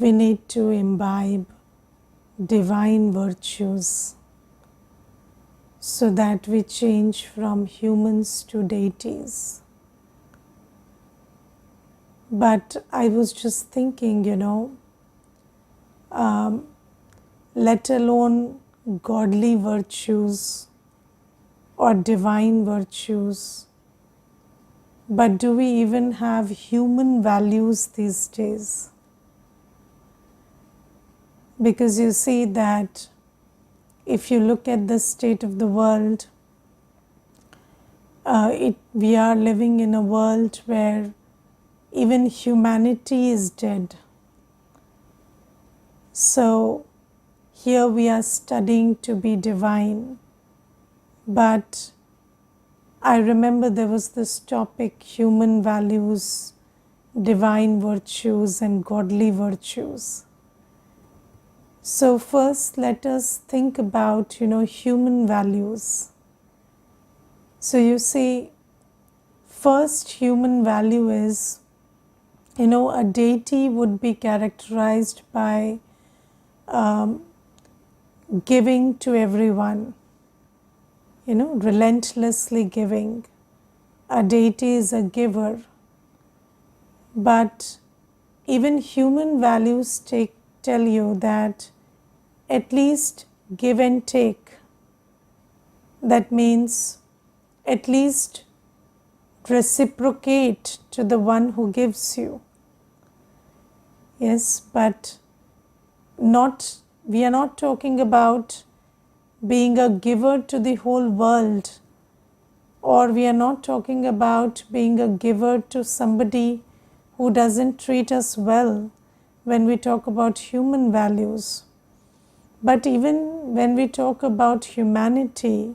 we need to imbibe divine virtues so that we change from humans to deities. But I was just thinking, let alone godly virtues or divine virtues, but do we even have human values these days? Because you see that if you look at the state of the world, we are living in a world where even humanity is dead. So here we are studying to be divine, but I remember there was this topic, human values, divine virtues and godly virtues. So first let us think about, human values. So you see, first human value is, a deity would be characterized by giving to everyone, relentlessly giving. A deity is a giver. But even human values tell you that at least give and take. That means at least reciprocate to the one who gives you. Yes, but we are not talking about being a giver to the whole world, or we are not talking about being a giver to somebody who doesn't treat us well when we talk about human values. But even when we talk about humanity,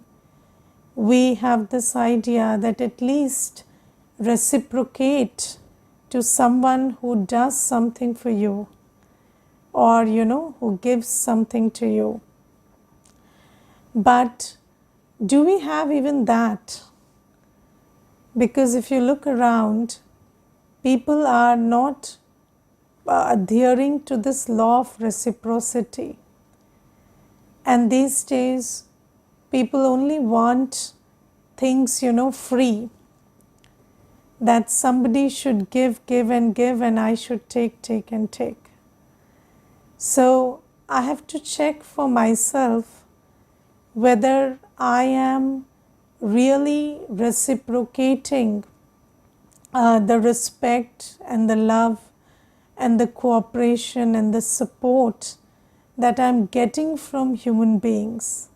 we have this idea that at least reciprocate to someone who does something for you, or who gives something to you. But do we have even that? Because if you look around, people are not adhering to this law of reciprocity. And these days, people only want things, free. That somebody should give and I should take and take. So I have to check for myself whether I am really reciprocating the respect and the love and the cooperation and the support that I'm getting from human beings.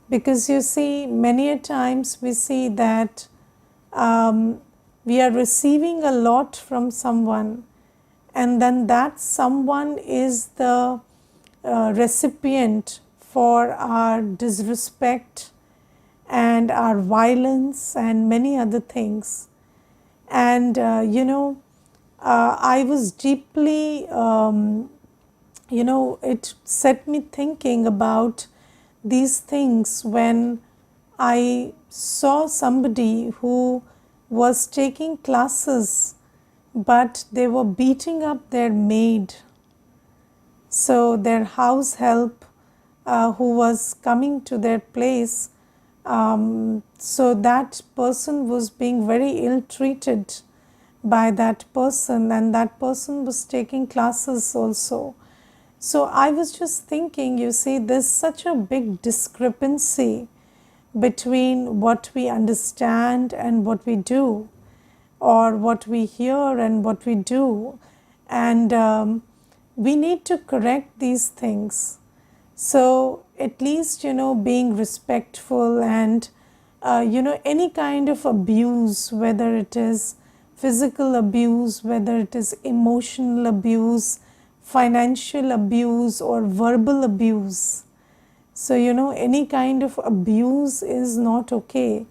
Because you see, many a times we see that we are receiving a lot from someone, and then that someone is the recipient for our disrespect and our violence and many other things. And I was deeply, it set me thinking about these things when I saw somebody who was taking classes, but they were beating up their maid. So their house help who was coming to their place, so that person was being very ill-treated by that person, and that person was taking classes also. So I was just thinking, you see, there's such a big discrepancy between what we understand and what we do, or what we hear and what we do, and we need to correct these things. So at least, being respectful and any kind of abuse, whether it is physical abuse, whether it is emotional abuse, financial abuse or verbal abuse. So any kind of abuse is not okay.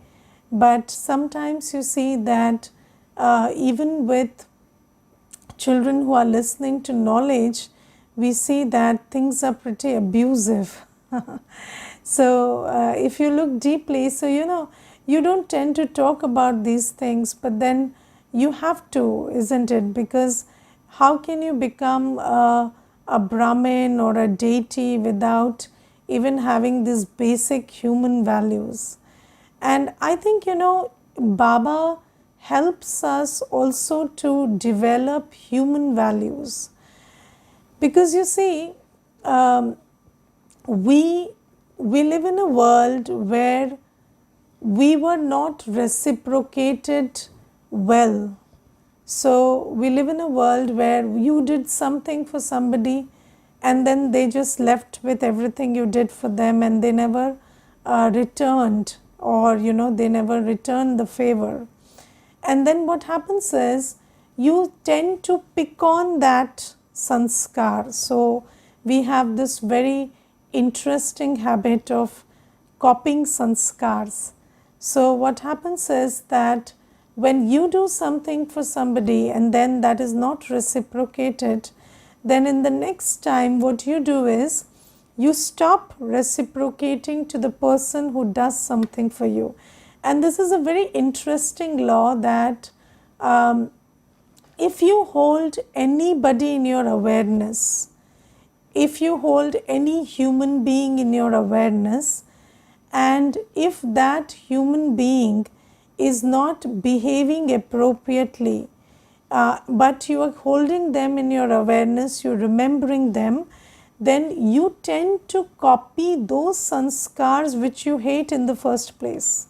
But sometimes you see that even with children who are listening to knowledge, we see that things are pretty abusive. So if you look deeply, so you don't tend to talk about these things, but then you have to, isn't it? Because how can you become a Brahmin or a deity without even having these basic human values? And I think, Baba helps us also to develop human values. Because you see, um, we live in a world where we were not reciprocated well. So we live in a world where you did something for somebody and then they just left with everything you did for them, and they never returned, or they never returned the favor. And then what happens is you tend to pick on that sanskar. So we have this very interesting habit of copying sanskars. So what happens is that when you do something for somebody and then that is not reciprocated, then in the next time what you do is you stop reciprocating to the person who does something for you. And this is a very interesting law that if you hold anybody in your awareness, if you hold any human being in your awareness, and if that human being is not behaving appropriately, but you are holding them in your awareness, you are remembering them, then you tend to copy those sanskars which you hate in the first place.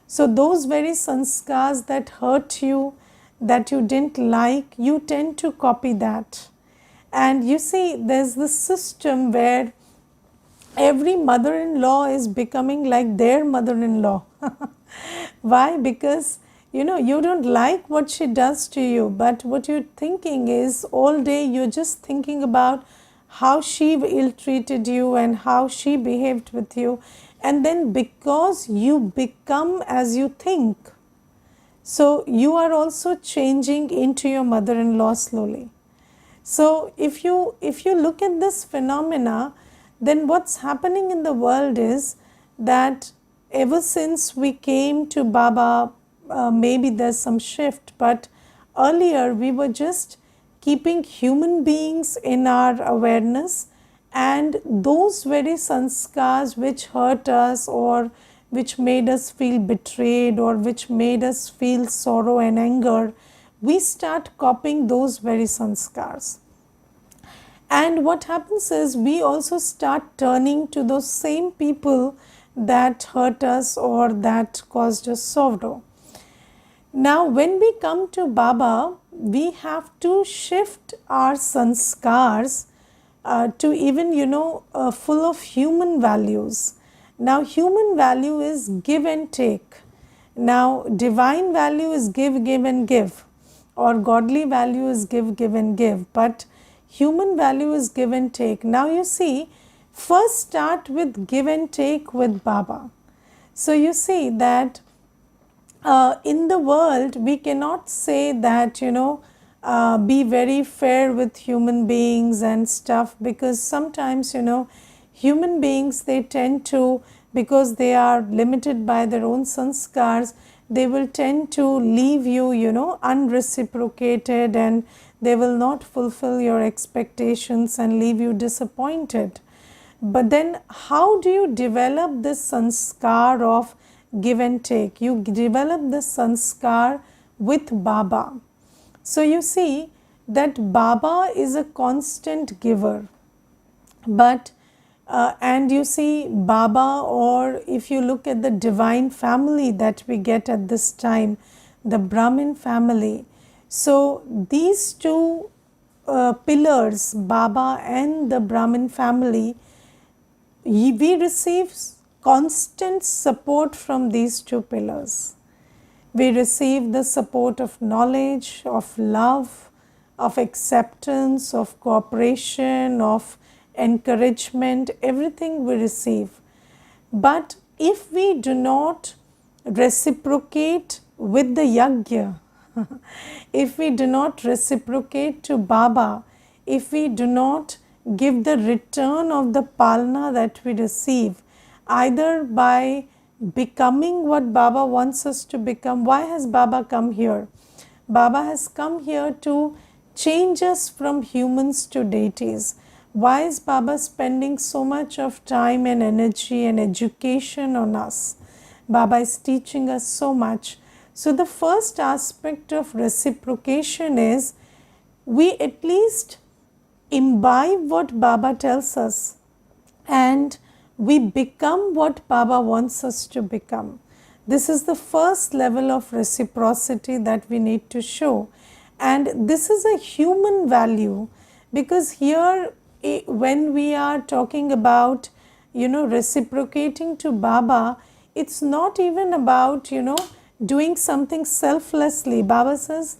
So those very sanskars that hurt you, that you didn't like, you tend to copy that. And you see, there's this system where every mother-in-law is becoming like their mother-in-law. Why? Because you don't like what she does to you, but what you're thinking is all day you're just thinking about how she ill-treated you and how she behaved with you. And then because you become as you think, so you are also changing into your mother-in-law slowly. So if you look at this phenomena, then what's happening in the world is that ever since we came to Baba, maybe there's some shift, but earlier we were just keeping human beings in our awareness, and those very sanskars which hurt us or which made us feel betrayed or which made us feel sorrow and anger, we start copying those very sanskars. And what happens is we also start turning to those same people that hurt us or that caused us sorrow. Now, when we come to Baba, we have to shift our sanskars to even, full of human values. Now, human value is give and take. Now, divine value is give, give and give, or godly value is give, give and give. But human value is give and take. Now, you see, first start with give and take with Baba. So, you see that in the world, we cannot say that, be very fair with human beings and stuff, because sometimes, human beings, they tend to, because they are limited by their own sanskars, they will tend to leave you, unreciprocated, and they will not fulfill your expectations and leave you disappointed. But then how do you develop this sanskar of give and take? You develop this sanskar with Baba. So you see that Baba is a constant giver, but and you see Baba, or if you look at the divine family that we get at this time, the Brahmin family. So these two pillars, Baba and the Brahmin family, we receive constant support from these two pillars. We receive the support of knowledge, of love, of acceptance, of cooperation, of encouragement, everything we receive. But if we do not reciprocate with the yajna, if we do not reciprocate to Baba, if we do not give the return of the palna that we receive, either by becoming what Baba wants us to become. Why has Baba come here? Baba has come here to change us from humans to deities. Why is Baba spending so much of time and energy and education on us? Baba is teaching us so much. So the first aspect of reciprocation is we at least imbibe what Baba tells us and we become what Baba wants us to become. This is the first level of reciprocity that we need to show. And this is a human value, because here when we are talking about reciprocating to Baba, it's not even about doing something selflessly. Baba says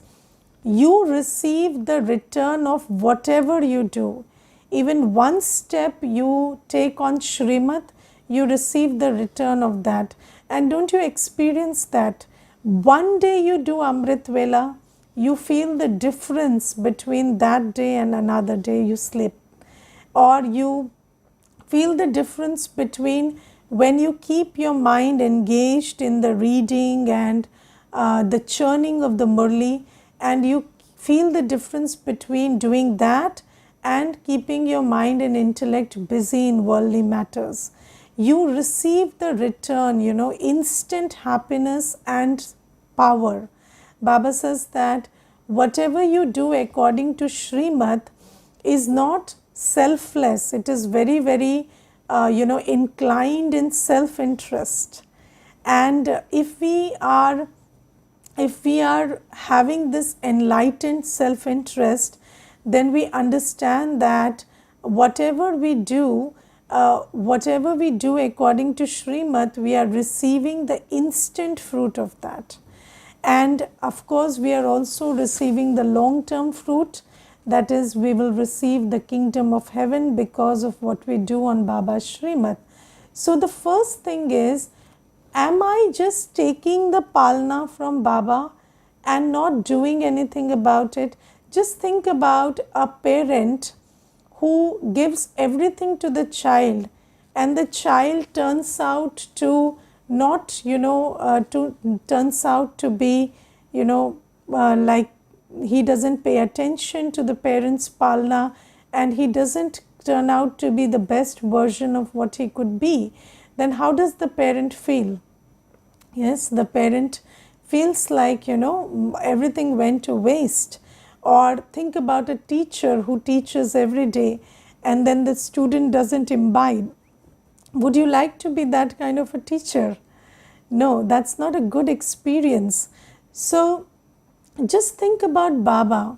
you receive the return of whatever you do. Even one step you take on Shrimad, you receive the return of that. And don't you experience that? One day you do Amrit Vela, you feel the difference between that day and another day you sleep. Or you feel the difference between when you keep your mind engaged in the reading and the churning of the Murli, and you feel the difference between doing that and keeping your mind and intellect busy in worldly matters. You receive the return, instant happiness and power. Baba says that whatever you do according to Srimad is not selfless. It is very, very, inclined in self-interest. And if we are having this enlightened self-interest, then we understand that whatever we do according to Srimad, we are receiving the instant fruit of that. And of course, we are also receiving the long-term fruit, that is, we will receive the kingdom of heaven because of what we do on Baba's Srimad. So the first thing is, am I just taking the palna from Baba and not doing anything about it? Just think about a parent who gives everything to the child, and the child turns out to not, turns out to be, like he doesn't pay attention to the parent's palna, and he doesn't turn out to be the best version of what he could be. Then how does the parent feel? Yes, the parent feels like, everything went to waste. Or think about a teacher who teaches every day and then the student doesn't imbibe. Would you like to be that kind of a teacher? No, that's not a good experience. So just think about Baba.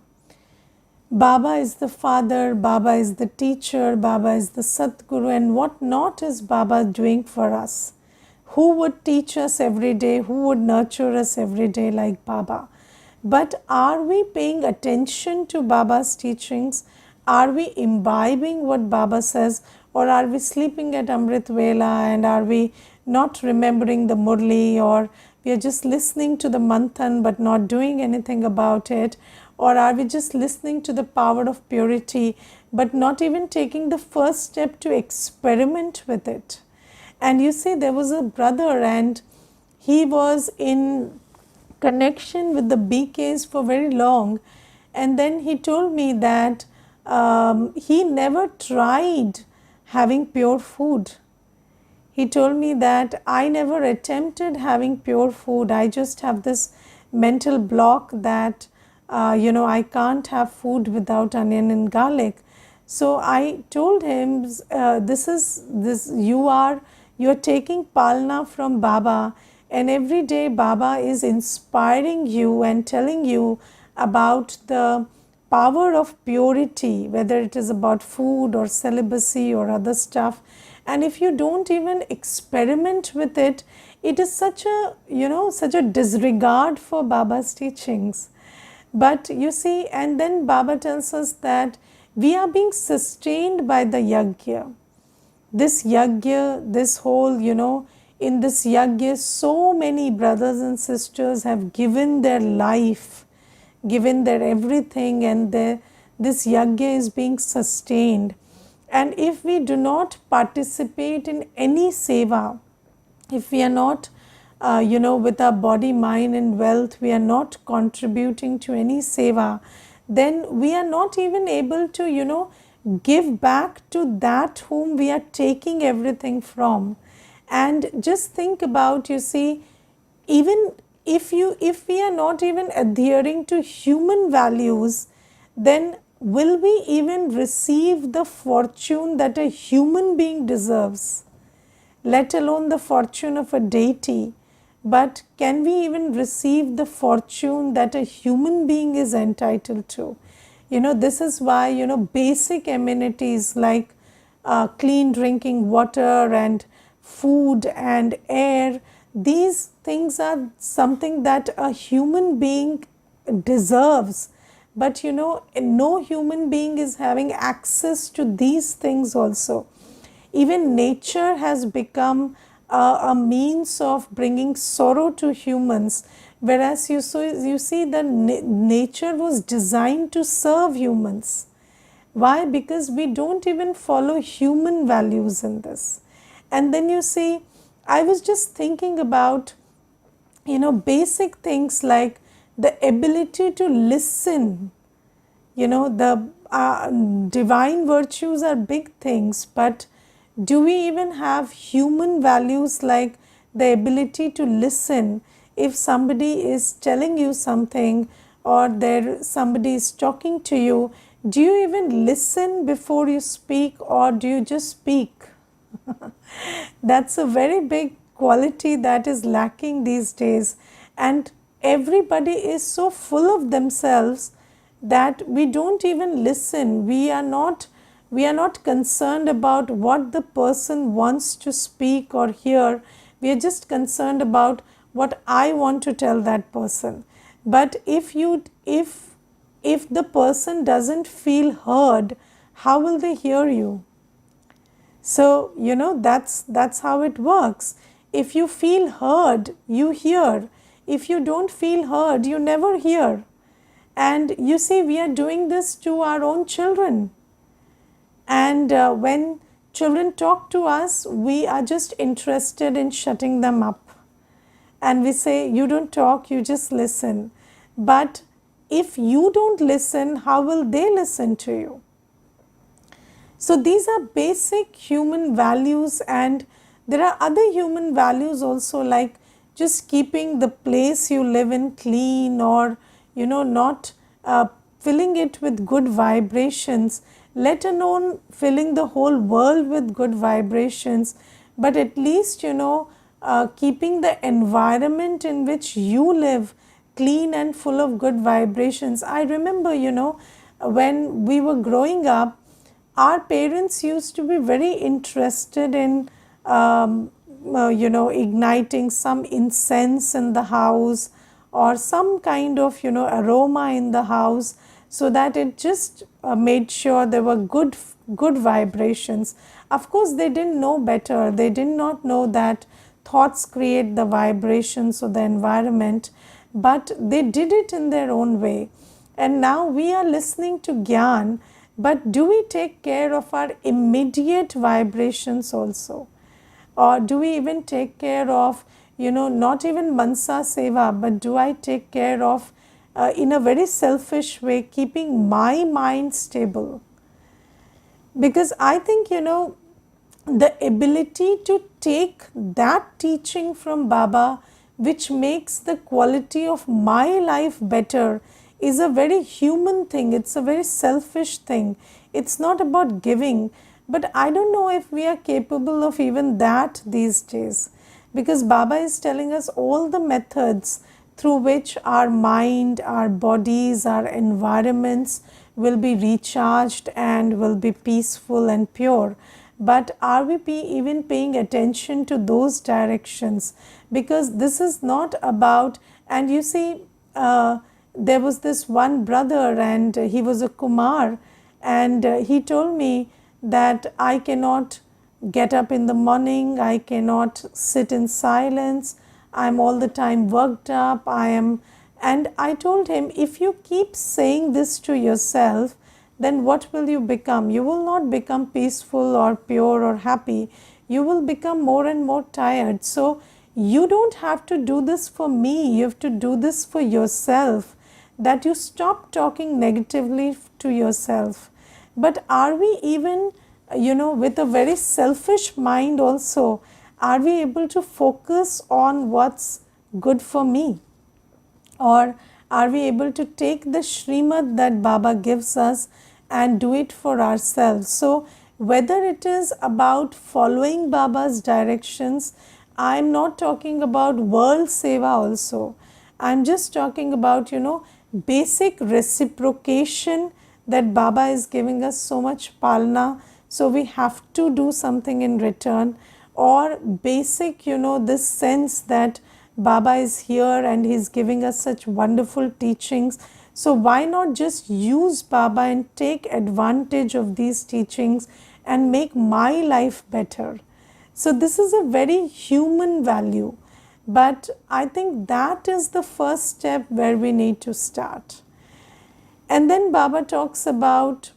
Baba is the father, Baba is the teacher, Baba is the Satguru, and what not is Baba doing for us? Who would teach us every day? Who would nurture us every day like Baba? But are we paying attention to Baba's teachings? Are we imbibing what Baba says? Or are we sleeping at Amrit Vela, and are we not remembering the Murli, or we are just listening to the Manthan but not doing anything about it? Or are we just listening to the power of purity but not even taking the first step to experiment with it? And you see, there was a brother and he was in connection with the BKs for very long, and then he told me that he never tried having pure food. He told me that I never attempted having pure food. I just have this mental block that I can't have food without onion and garlic. So I told him, you are taking palna from Baba, and every day Baba is inspiring you and telling you about the power of purity, whether it is about food or celibacy or other stuff. And if you don't even experiment with it, it is such a disregard for Baba's teachings. But you see, and then Baba tells us that we are being sustained by the yajna. This yajna, this whole, in this yajna, so many brothers and sisters have given their life, given their everything, and this yajna is being sustained. And if we do not participate in any seva, if we are not, with our body, mind and wealth, we are not contributing to any seva, then we are not even able to, give back to that whom we are taking everything from. And just think about, you see, even if we are not even adhering to human values, then will we even receive the fortune that a human being deserves, let alone the fortune of a deity? But can we even receive the fortune that a human being is entitled to? This is why, basic amenities like clean drinking water and food and air, these things are something that a human being deserves. But no human being is having access to these things also. Even nature has become a means of bringing sorrow to humans, whereas you see the nature was designed to serve humans. Why? Because we don't even follow human values in this. And then you see, I was just thinking about, basic things like the ability to listen. The divine virtues are big things, but do we even have human values like the ability to listen? If somebody is telling you something, or somebody is talking to you, do you even listen before you speak, or do you just speak? That's a very big quality that is lacking these days, and everybody is so full of themselves that we don't even listen. We are not concerned about what the person wants to speak or hear. We are just concerned about what I want to tell that person. But if the person doesn't feel heard, how will they hear you? So, that's how it works. If you feel heard, you hear. If you don't feel heard, you never hear. And you see, we are doing this to our own children. And when children talk to us, we are just interested in shutting them up. And we say, you don't talk, you just listen. But if you don't listen, how will they listen to you? So these are basic human values, and there are other human values also, like just keeping the place you live in clean, or not filling it with good vibrations, let alone filling the whole world with good vibrations, but at least keeping the environment in which you live clean and full of good vibrations. I remember when we were growing up, our parents used to be very interested in igniting some incense in the house, or some kind of aroma in the house, so that it just made sure there were good vibrations. Of course, they didn't know better. They did not know that thoughts create the vibrations of the environment, but they did it in their own way. And now we are listening to Gyan, but do we take care of our immediate vibrations also? Or do we even take care of, not even Mansa Seva, but do I take care of, in a very selfish way, keeping my mind stable? Because I think, the ability to take that teaching from Baba, which makes the quality of my life better, is a very human thing. It's a very selfish thing. It's not about giving. But I don't know if we are capable of even that these days, because Baba is telling us all the methods through which our mind, our bodies, our environments will be recharged and will be peaceful and pure. But are we even paying attention to those directions? Because this is not about, and you see, there was this one brother, and he was a Kumar, and he told me that I cannot get up in the morning, I cannot sit in silence, I am all the time worked up, and I told him, if you keep saying this to yourself, then what will you become? You will not become peaceful or pure or happy. You will become more and more tired. So you don't have to do this for me, you have to do this for yourself. that you stop talking negatively to yourself. But are we even, with a very selfish mind also, are we able to focus on what's good for me? Or are we able to take the Shrimad that Baba gives us and do it for ourselves? So, whether it is about following Baba's directions, I am not talking about world seva also. I am just talking about, basic reciprocation that Baba is giving us so much palna, so we have to do something in return, or basic, this sense that Baba is here and he's giving us such wonderful teachings. So why not just use Baba and take advantage of these teachings and make my life better? So this is a very human value, but I think that is the first step where we need to start. And then Baba talks about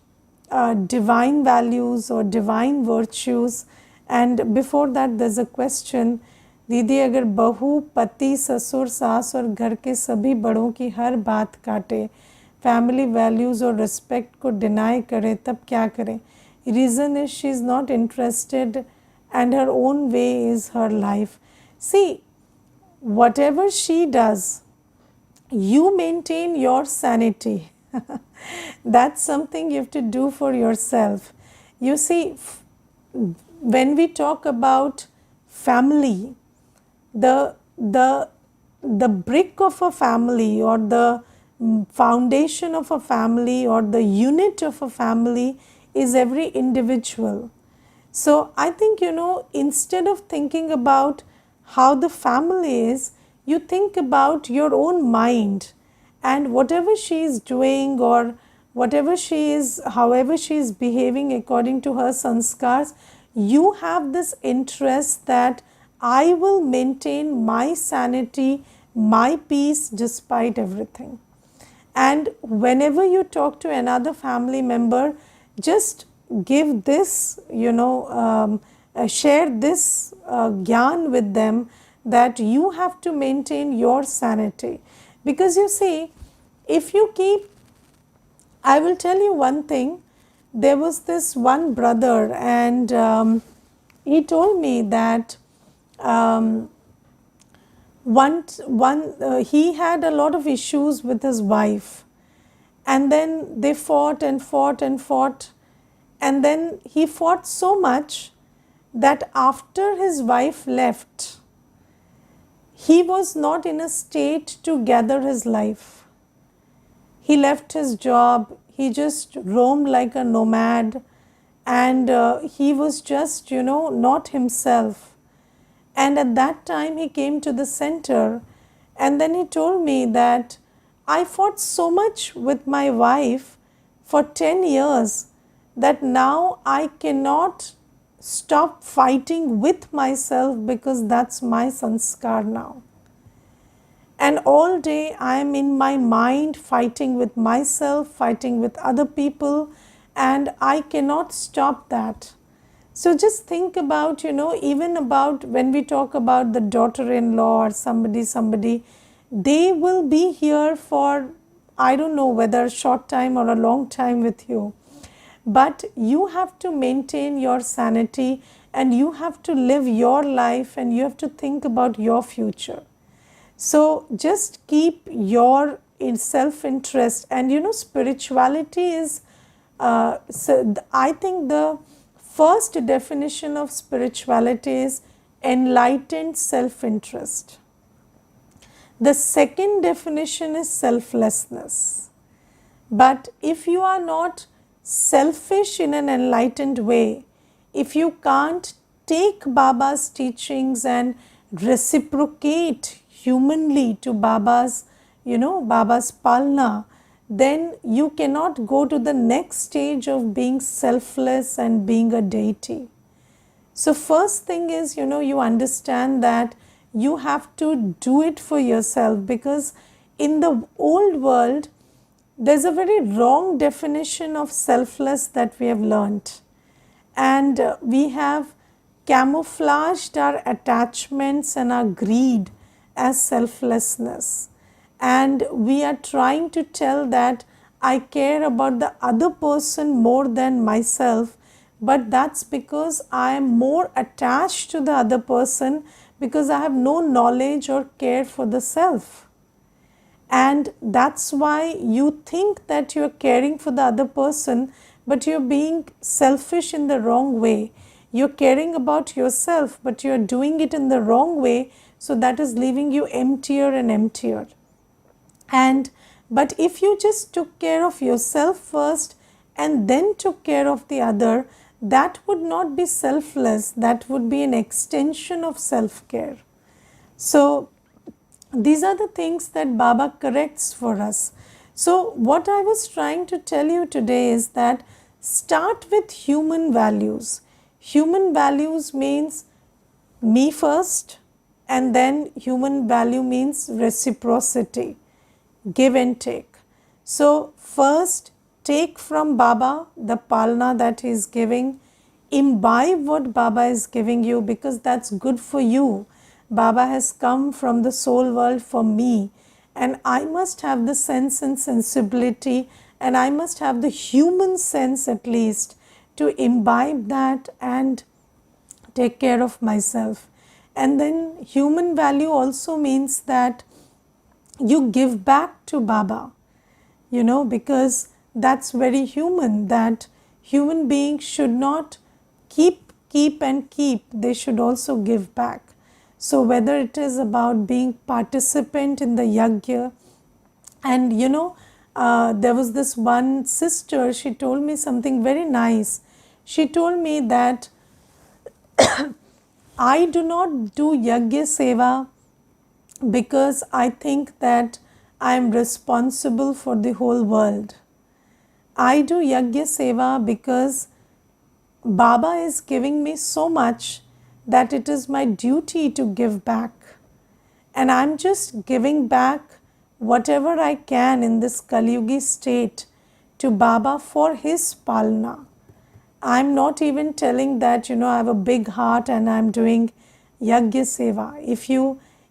divine values or divine virtues. And before that, there's a question, दीदी अगर बहू पति ससुर सास और घर के सभी बड़ों की हर बात काटे, फैमिली वैल्यूज़ और रिस्पेक्ट को डिनाई करे, तब क्या करें? Reason is she is not interested and her own way is her life. See, whatever she does, you maintain your sanity. That's something you have to do for yourself. You see, when we talk about family, the brick of a family, or the foundation of a family, or the unit of a family is every individual. So I think, instead of thinking about how the family is, you think about your own mind, and whatever she is doing, or whatever she is, however she is behaving according to her sanskars, you have this interest that I will maintain my sanity, my peace despite everything. And whenever you talk to another family member, just give this, share this gyan with them, that you have to maintain your sanity. Because you see, if you keep, I will tell you one thing, there was this one brother, and he told me that he had a lot of issues with his wife, and then they fought and fought and fought, and then he fought so much that after his wife left, he was not in a state to gather his life. He left his job, he just roamed like a nomad, and he was just, not himself. And at that time he came to the center, and then he told me that I fought so much with my wife for 10 years that now I cannot stop fighting with myself, because that's my sanskar now. And all day I am in my mind fighting with myself, fighting with other people, and I cannot stop that. So just think about, even about when we talk about the daughter-in-law or somebody, they will be here for, I don't know whether a short time or a long time with you. But you have to maintain your sanity, and you have to live your life, and you have to think about your future. So just keep your self-interest, and spirituality is, so I think the first definition of spirituality is enlightened self-interest. The second definition is selflessness. But if you are not selfish in an enlightened way, if you can't take Baba's teachings and reciprocate humanly to Baba's, Baba's palna, then you cannot go to the next stage of being selfless and being a deity. So first thing is, you understand that you have to do it for yourself, because in the old world, there's a very wrong definition of selfless that we have learnt, and we have camouflaged our attachments and our greed as selflessness. and we are trying to tell that I care about the other person more than myself, but that's because I am more attached to the other person because I have no knowledge or care for the self. And that's why you think that you're caring for the other person, but you're being selfish in the wrong way. You're caring about yourself, but you're doing it in the wrong way, so that is leaving you emptier and emptier. And but if you just took care of yourself first and then took care of the other, that would not be selfless, that would be an extension of self care. So these are the things that Baba corrects for us. So what I was trying to tell you today is that start with human values. Human values means me first, and then human value means reciprocity, give and take. So first take from Baba the palna that he is giving, imbibe what Baba is giving you because that's good for you. Baba has come from the soul world for me, and I must have the sense and sensibility, and I must have the human sense at least to imbibe that and take care of myself. And then human value also means that you give back to Baba, because that's very human, that human beings should not keep and keep, they should also give back. So whether it is about being participant in the yajna, and there was this one sister, she told me something very nice. She told me that I do not do yajna seva because I think that I am responsible for the whole world. I do yajna seva because Baba is giving me so much that it is my duty to give back. And I'm just giving back whatever I can in this Kaliyugi state to Baba for his palna. I'm not even telling that, I have a big heart and I'm doing yajna seva.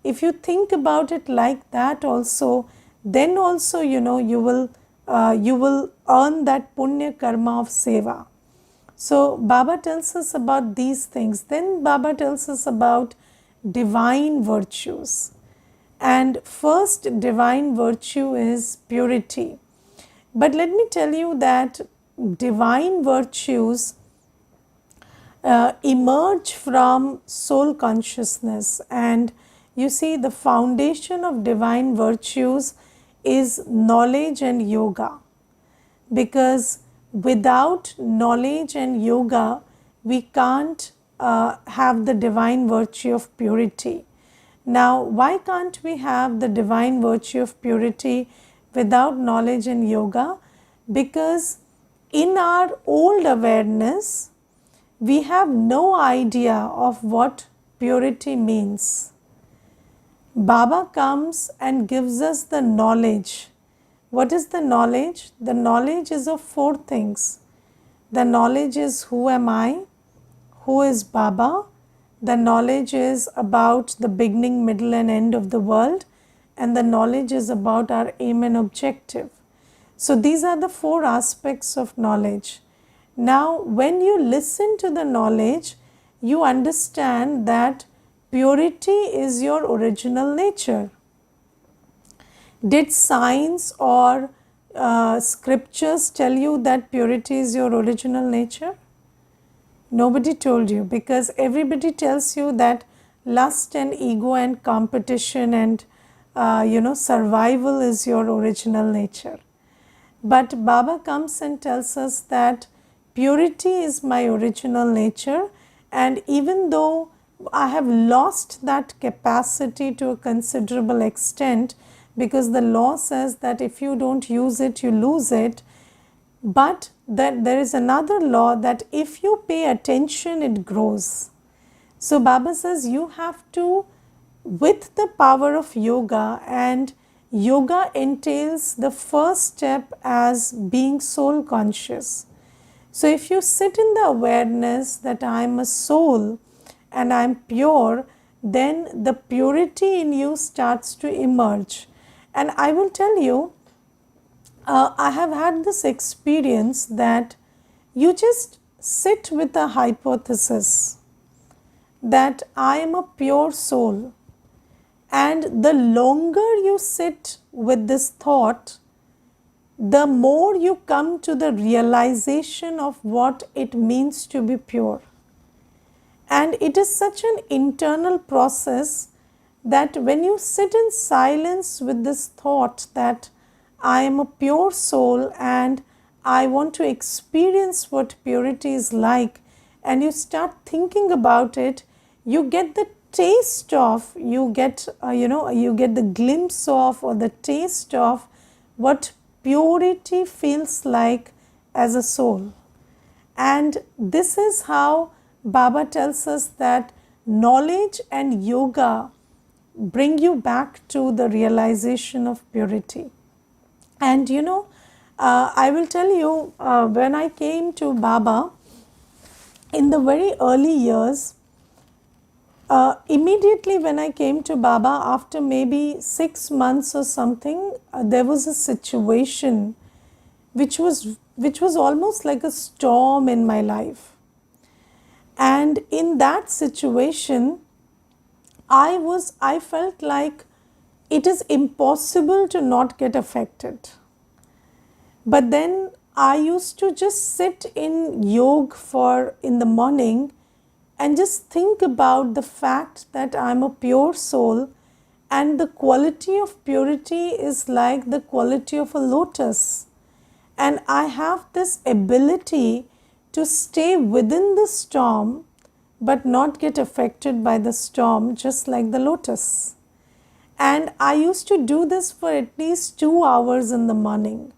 If you think about it like that also, then also, you will earn that punya karma of seva. So Baba tells us about these things. Then Baba tells us about divine virtues. And first divine virtue is purity. But let me tell you that divine virtues emerge from soul consciousness. And you see, the foundation of divine virtues is knowledge and yoga. Because without knowledge and yoga, we can't have the divine virtue of purity. Now, why can't we have the divine virtue of purity without knowledge and yoga? Because in our old awareness, we have no idea of what purity means. Baba comes and gives us the knowledge. What is the knowledge? The knowledge is of four things. The knowledge is who am I, who is Baba. The knowledge is about the beginning, middle and end of the world, and the knowledge is about our aim and objective. So these are the four aspects of knowledge. Now when you listen to the knowledge, you understand that purity is your original nature. Did science or scriptures tell you that purity is your original nature? Nobody told you, because everybody tells you that lust and ego and competition and survival is your original nature. But Baba comes and tells us that purity is my original nature, and even though I have lost that capacity to a considerable extent, because the law says that if you don't use it, you lose it, but that there is another law that if you pay attention, it grows. So Baba says you have to, with the power of yoga, and yoga entails the first step as being soul conscious. So if you sit in the awareness that I am a soul and I am pure, then the purity in you starts to emerge. And I will tell you, I have had this experience that you just sit with a hypothesis that I am a pure soul, and the longer you sit with this thought, the more you come to the realization of what it means to be pure. And it is such an internal process that when you sit in silence with this thought that I am a pure soul and I want to experience what purity is like, and you start thinking about it, you get the taste of, you get the glimpse of, or the taste of what purity feels like as a soul. And this is how Baba tells us that knowledge and yoga bring you back to the realization of purity. And I will tell you, when I came to Baba in the very early years, immediately when I came to Baba, after maybe 6 months or something, there was a situation which was almost like a storm in my life. And in that situation, I felt like it is impossible to not get affected. But then I used to just sit in yoga in the morning and just think about the fact that I'm a pure soul, and the quality of purity is like the quality of a lotus. And I have this ability to stay within the storm but not get affected by the storm, just like the lotus. And I used to do this for at least 2 hours in the morning.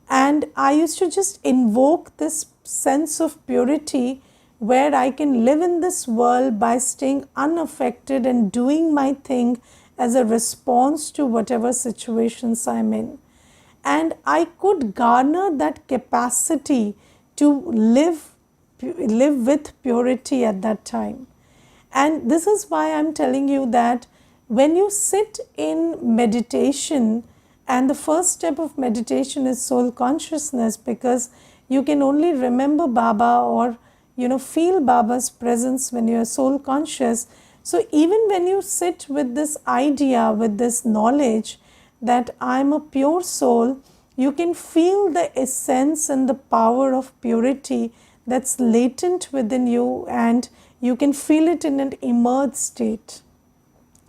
And I used to just invoke this sense of purity where I can live in this world by staying unaffected and doing my thing as a response to whatever situations I'm in. And I could garner that capacity to live with purity at that time. And this is why I'm telling you that when you sit in meditation, and the first step of meditation is soul consciousness, because you can only remember Baba or feel Baba's presence when you are soul conscious. So even when you sit with this idea, with this knowledge that I am a pure soul, you can feel the essence and the power of purity that's latent within you, and you can feel it in an immersed state.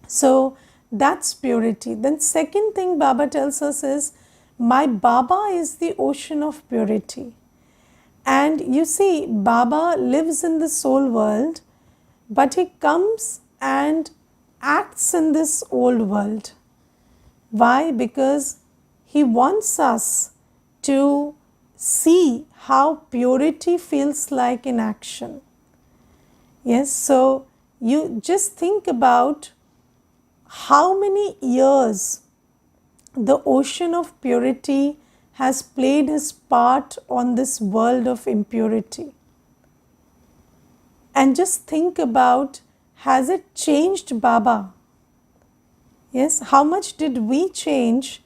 So that's purity. Then second thing Baba tells us is, my Baba is the ocean of purity. And you see, Baba lives in the soul world, but he comes and acts in this old world. Why? Because he wants us to see how purity feels like in action. Yes, so you just think about how many years the ocean of purity has played his part on this world of impurity. And just think about, has it changed Baba? Yes, how much did we change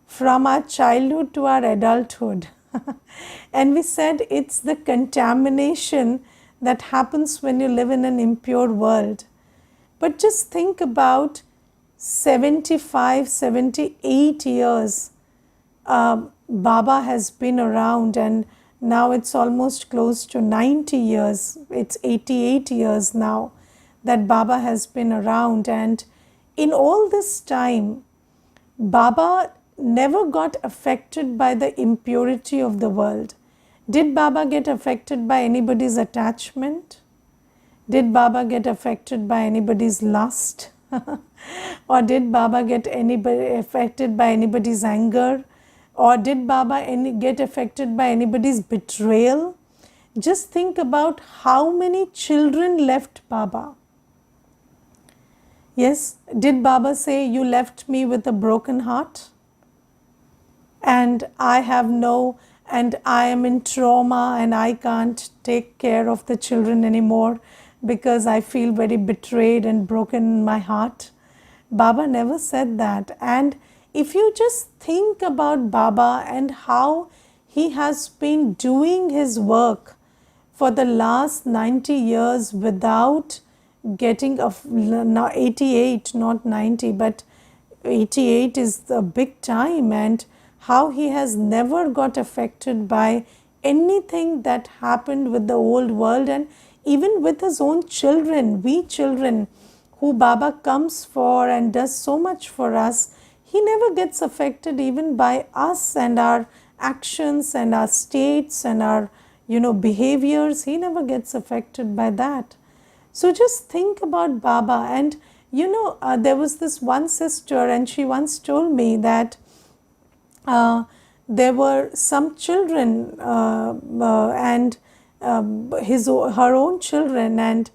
from our childhood to our adulthood? And we said it's the contamination that happens when you live in an impure world. But just think about 75, 78 years Baba has been around, and now it's almost close to 90 years. It's 88 years now that Baba has been around, and in all this time, Baba never got affected by the impurity of the world. Did Baba get affected by anybody's attachment? Did Baba get affected by anybody's lust? Or did Baba get affected by anybody's anger? Or did Baba get affected by anybody's betrayal? Just think about how many children left Baba. Yes, did Baba say, you left me with a broken heart? And I am in trauma and I can't take care of the children anymore because I feel very betrayed and broken in my heart. Baba never said that. And if you just think about Baba and how he has been doing his work for the last 90 years without getting a, now 88, not 90, but 88 is a big time, and how he has never got affected by anything that happened with the old world, and even with his own children, we children who Baba comes for and does so much for us, he never gets affected even by us and our actions and our states and our behaviors. He never gets affected by that. So just think about Baba. And there was this one sister, and she once told me that there were some children and her own children, and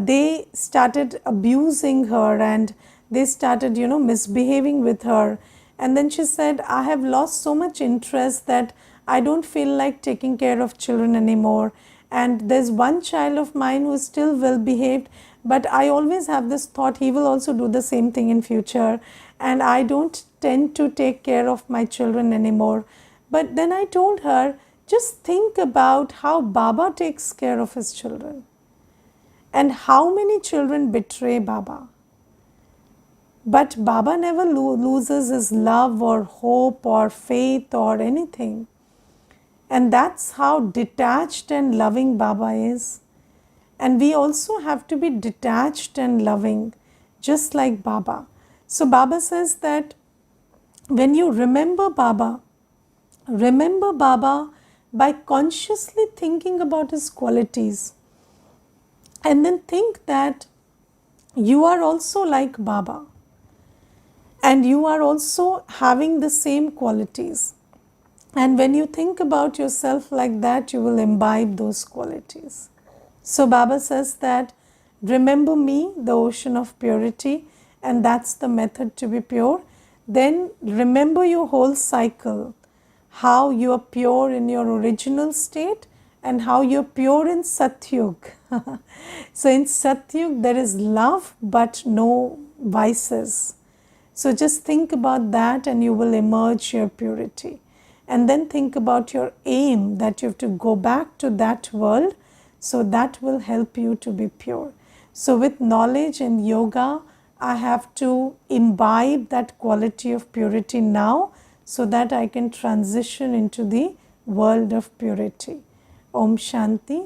they started abusing her, and they started misbehaving with her. And then she said, I have lost so much interest that I don't feel like taking care of children anymore. And there's one child of mine who is still well behaved, but I always have this thought he will also do the same thing in future, and I don't tend to take care of my children anymore. But then I told her, just think about how Baba takes care of his children, and how many children betray Baba. But Baba never loses his love or hope or faith or anything. And that's how detached and loving Baba is. And we also have to be detached and loving, just like Baba. So Baba says that when you remember Baba by consciously thinking about his qualities, and then think that you are also like Baba, and you are also having the same qualities. And when you think about yourself like that, you will imbibe those qualities. So Baba says that remember me, the ocean of purity, and that's the method to be pure. Then remember your whole cycle, how you are pure in your original state and how you are pure in Satyug. So in Satyug there is love but no vices. So just think about that and you will emerge your purity. And then think about your aim, that you have to go back to that world, so that will help you to be pure. So with knowledge and yoga, I have to imbibe that quality of purity now, so that I can transition into the world of purity. Om Shanti.